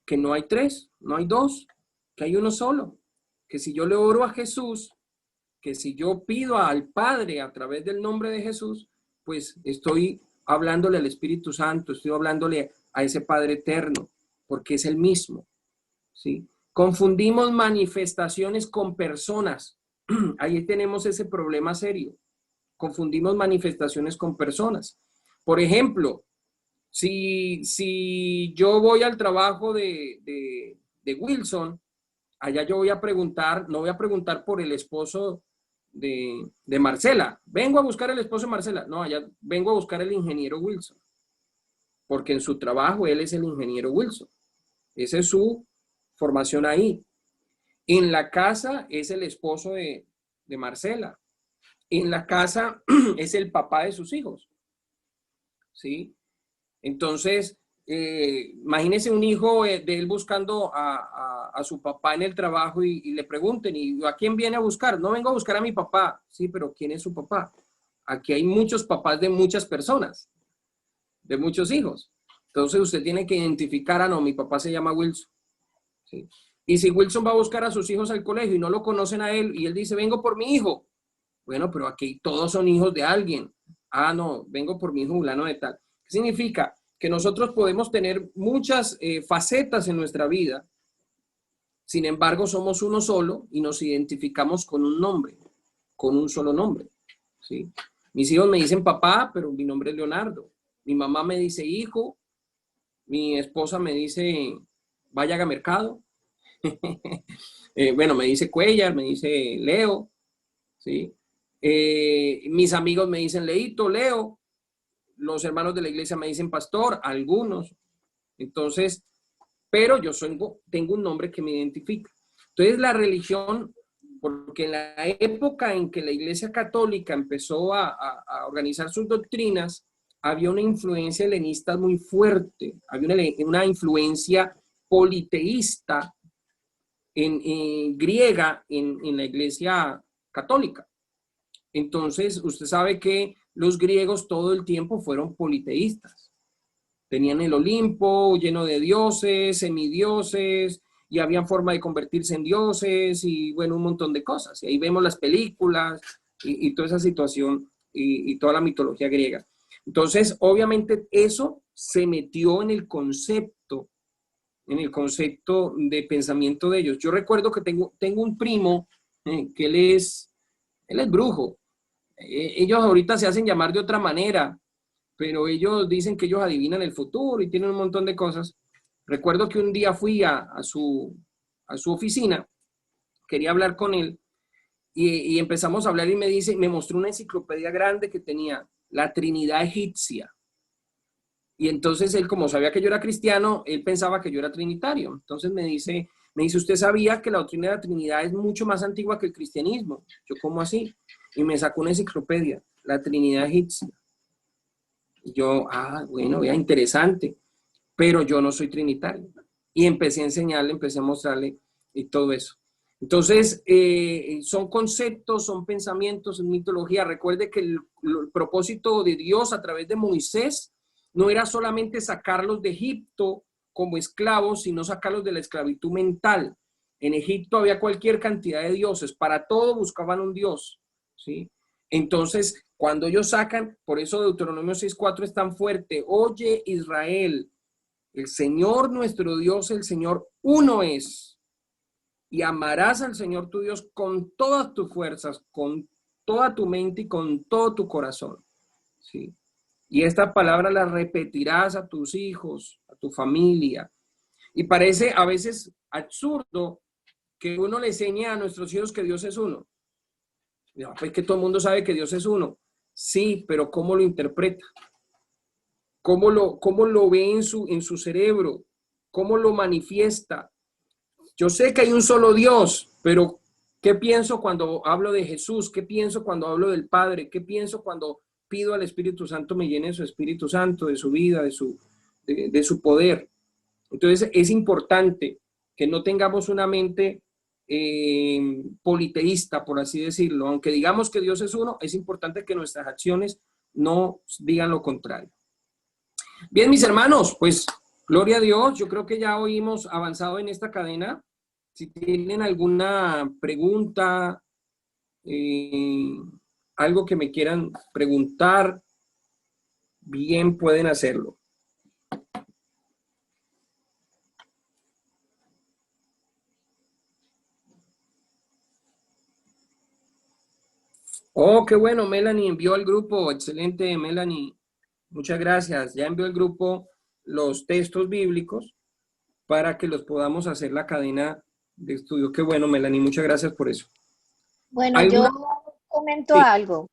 que no hay tres, no hay dos, que hay uno solo. Que si yo le oro a Jesús, que si yo pido al Padre a través del nombre de Jesús, pues estoy hablándole al Espíritu Santo, estoy hablándole a ese Padre eterno, porque es el mismo, ¿sí? Confundimos manifestaciones con personas. Ahí tenemos ese problema serio. Confundimos manifestaciones con personas. Por ejemplo, si yo voy al trabajo de Wilson, allá yo voy a preguntar, no voy a preguntar por el esposo de Marcela. Vengo a buscar el esposo de Marcela. No, allá vengo a buscar el ingeniero Wilson. Porque en su trabajo él es el ingeniero Wilson. Esa es su formación ahí. En la casa es el esposo de Marcela. En la casa es el papá de sus hijos. ¿Sí? Entonces, imagínese un hijo de él buscando a su papá en el trabajo y le pregunten, ¿y a quién viene a buscar? No vengo a buscar a mi papá. Sí, pero ¿quién es su papá? Aquí hay muchos papás de muchas personas, de muchos hijos. Entonces usted tiene que identificar, no, mi papá se llama Wilson. ¿Sí? Y si Wilson va a buscar a sus hijos al colegio y no lo conocen a él y él dice, vengo por mi hijo. Bueno, pero aquí todos son hijos de alguien. Ah, no, vengo por mi hijo fulano de tal. ¿Qué significa? Que nosotros podemos tener muchas facetas en nuestra vida. Sin embargo, somos uno solo y nos identificamos con un nombre, con un solo nombre. ¿Sí? Mis hijos me dicen papá, pero mi nombre es Leonardo. Mi mamá me dice hijo. Mi esposa me dice vaya a mercado. Bueno, me dice Cuellar, me dice Leo. ¿Sí? Mis amigos me dicen Leito, Leo. Los hermanos de la iglesia me dicen pastor, algunos. Entonces, pero yo tengo un nombre que me identifica. Entonces, la religión, porque en la época en que la iglesia católica empezó a organizar sus doctrinas, había una influencia helenista muy fuerte, había una influencia politeísta en griega en la iglesia católica. Entonces, usted sabe que los griegos todo el tiempo fueron politeístas. Tenían el Olimpo lleno de dioses, semidioses, y habían forma de convertirse en dioses, y bueno, un montón de cosas. Y ahí vemos las películas y toda esa situación y toda la mitología griega. Entonces, obviamente, eso se metió en el concepto de pensamiento de ellos. Yo recuerdo que tengo un primo que él es brujo. Ellos ahorita se hacen llamar de otra manera, pero ellos dicen que ellos adivinan el futuro y tienen un montón de cosas. Recuerdo que un día fui a su oficina, quería hablar con él y empezamos a hablar y me mostró una enciclopedia grande que tenía la Trinidad egipcia. Y entonces él, como sabía que yo era cristiano, él pensaba que yo era trinitario. Entonces me dice, ¿usted sabía que la doctrina de la Trinidad es mucho más antigua que el cristianismo? Yo, ¿cómo así? Y me sacó una enciclopedia, la Trinidad egipcia. Y yo, bueno, vea, interesante, pero yo no soy trinitario. Y empecé a enseñarle, empecé a mostrarle y todo eso. Entonces, son conceptos, son pensamientos, en mitología. Recuerde que el propósito de Dios a través de Moisés no era solamente sacarlos de Egipto como esclavos, sino sacarlos de la esclavitud mental. En Egipto había cualquier cantidad de dioses, para todo buscaban un dios, ¿sí? Entonces, cuando ellos sacan, por eso Deuteronomio 6:4 es tan fuerte: oye Israel, el Señor nuestro Dios, el Señor uno es, y amarás al Señor tu Dios con todas tus fuerzas, con toda tu mente y con todo tu corazón, ¿sí? Y esta palabra la repetirás a tus hijos, a tu familia. Y parece a veces absurdo que uno le enseñe a nuestros hijos que Dios es uno. Pues que todo el mundo sabe que Dios es uno. Sí, pero ¿cómo lo interpreta? ¿Cómo lo ve en su cerebro? ¿Cómo lo manifiesta? Yo sé que hay un solo Dios, pero ¿qué pienso cuando hablo de Jesús? ¿Qué pienso cuando hablo del Padre? ¿Qué pienso cuando pido al Espíritu Santo me llene de su Espíritu Santo, de su vida, de su poder? Entonces es importante que no tengamos una mente politeísta, por así decirlo. Aunque digamos que Dios es uno, es importante que nuestras acciones no digan lo contrario. Bien, mis hermanos, pues gloria a Dios. Yo creo que ya hoy hemos avanzado en esta cadena. Si tienen alguna pregunta, algo que me quieran preguntar, bien pueden hacerlo. Oh, qué bueno, Melanie envió al grupo. Excelente, Melanie. Muchas gracias. Ya envió al grupo los textos bíblicos para que los podamos hacer la cadena de estudio. Qué bueno, Melanie. Muchas gracias por eso. Bueno, yo comento Sí. algo.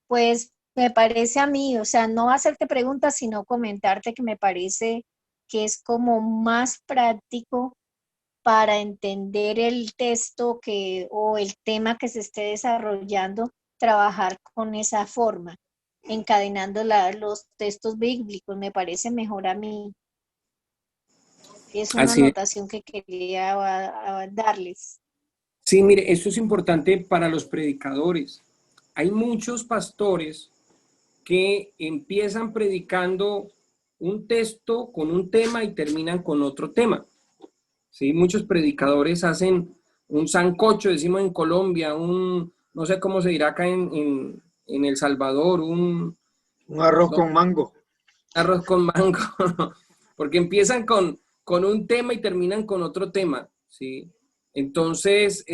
Pues me parece a mí, o sea, no hacerte preguntas, sino comentarte que me parece que es como más práctico para entender el texto o el tema que se esté desarrollando, trabajar con esa forma, encadenando los textos bíblicos. Me parece mejor a mí. Es una Así es. anotación que quería darles. Sí, mire, esto es importante para los predicadores. Hay muchos pastores que empiezan predicando un texto con un tema y terminan con otro tema. ¿Sí? Muchos predicadores hacen un sancocho, decimos en Colombia, no sé cómo se dirá acá en El Salvador, un arroz con mango. Arroz con mango, porque empiezan con un tema y terminan con otro tema, ¿sí? Entonces,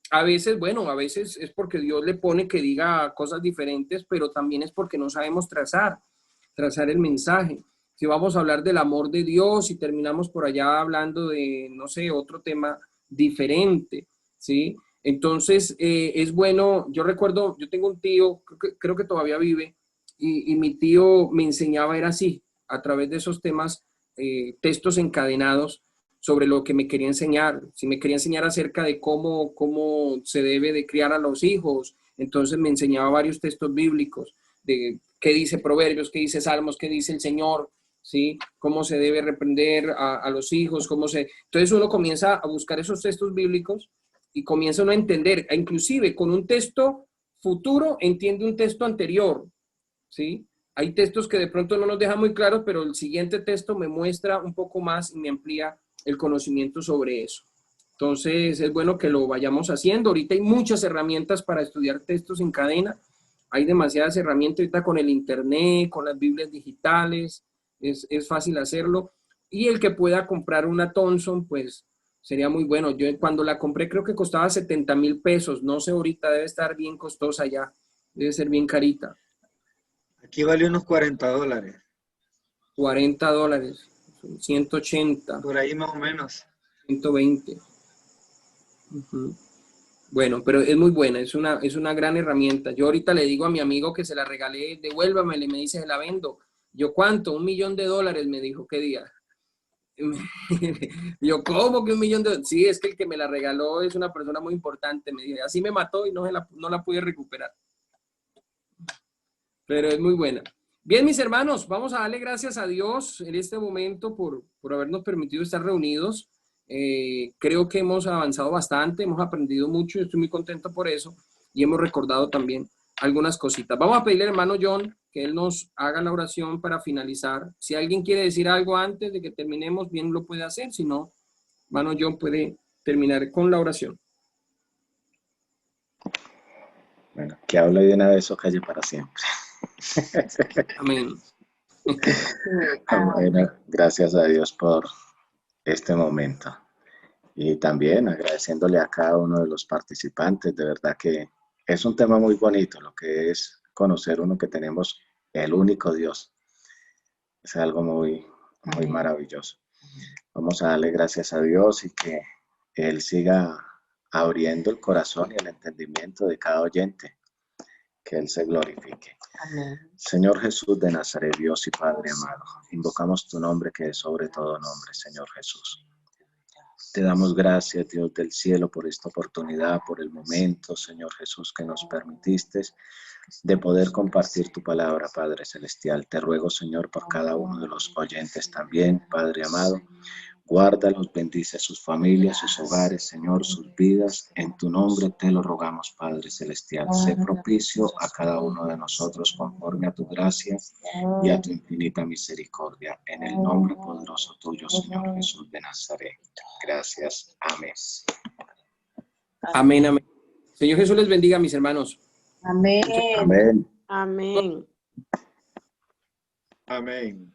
a veces es porque Dios le pone que diga cosas diferentes, pero también es porque no sabemos trazar el mensaje. Si vamos a hablar del amor de Dios y terminamos por allá hablando de, no sé, otro tema diferente, ¿sí? Entonces, es bueno, yo recuerdo, yo tengo un tío, creo que todavía vive, y mi tío me enseñaba, era así, a través de esos temas, textos encadenados sobre lo que me quería enseñar. Si me quería enseñar acerca de cómo se debe de criar a los hijos, entonces me enseñaba varios textos bíblicos, de qué dice Proverbios, qué dice Salmos, qué dice el Señor, ¿sí? Cómo se debe reprender a los hijos, Entonces uno comienza a buscar esos textos bíblicos y comienza uno a entender, inclusive con un texto futuro entiende un texto anterior, ¿sí? Hay textos que de pronto no nos dejan muy claros, pero el siguiente texto me muestra un poco más y me amplía el conocimiento sobre eso. Entonces es bueno que lo vayamos haciendo. Ahorita hay muchas herramientas para estudiar textos en cadena. Hay demasiadas herramientas ahorita con el internet, con las Biblias digitales. Es fácil hacerlo. Y el que pueda comprar una Thompson, pues sería muy bueno. Yo cuando la compré creo que costaba 70,000 pesos. No sé, ahorita debe estar bien costosa ya. Debe ser bien carita. Aquí vale unos $40. $40. 180. Por ahí más o menos. 120. Ujú. Bueno, pero es muy buena, es una gran herramienta. Yo ahorita le digo a mi amigo que se la regalé, devuélvamela, y me dice, se la vendo. Yo, ¿cuánto? $1,000,000, me dijo, ¿qué día? Yo, ¿cómo que $1,000,000? Sí, es que el que me la regaló es una persona muy importante, me dijo, así me mató y no la pude recuperar. Pero es muy buena. Bien, mis hermanos, vamos a darle gracias a Dios en este momento por habernos permitido estar reunidos. Creo que hemos avanzado bastante, hemos aprendido mucho, estoy muy contento por eso y hemos recordado también algunas cositas. Vamos a pedirle al hermano John que él nos haga la oración para finalizar. Si alguien quiere decir algo antes de que terminemos, bien lo puede hacer, si no, hermano John puede terminar con la oración. Bueno, que hable de una vez o calle para siempre. Amén. Bueno, gracias a Dios por este momento. Y también agradeciéndole a cada uno de los participantes. De verdad que es un tema muy bonito, lo que es conocer uno que tenemos el único Dios. Es algo muy, muy maravilloso. Vamos a darle gracias a Dios y que Él siga abriendo el corazón y el entendimiento de cada oyente. Que Él se glorifique. Amén. Señor Jesús de Nazaret, Dios y Padre amado, invocamos tu nombre que es sobre todo nombre, Señor Jesús. Te damos gracias, Dios del cielo, por esta oportunidad, por el momento, Señor Jesús, que nos permitiste de poder compartir tu palabra, Padre Celestial. Te ruego, Señor, por cada uno de los oyentes también, Padre amado. Guárdalos, bendice sus familias, sus hogares, Señor, sus vidas. En tu nombre te lo rogamos, Padre Celestial. Sé propicio a cada uno de nosotros conforme a tu gracia y a tu infinita misericordia. En el nombre poderoso tuyo, Señor Jesús de Nazaret. Gracias. Amén. Amén, amén. Señor Jesús les bendiga, mis hermanos. Amén. Amén. Amén. Amén.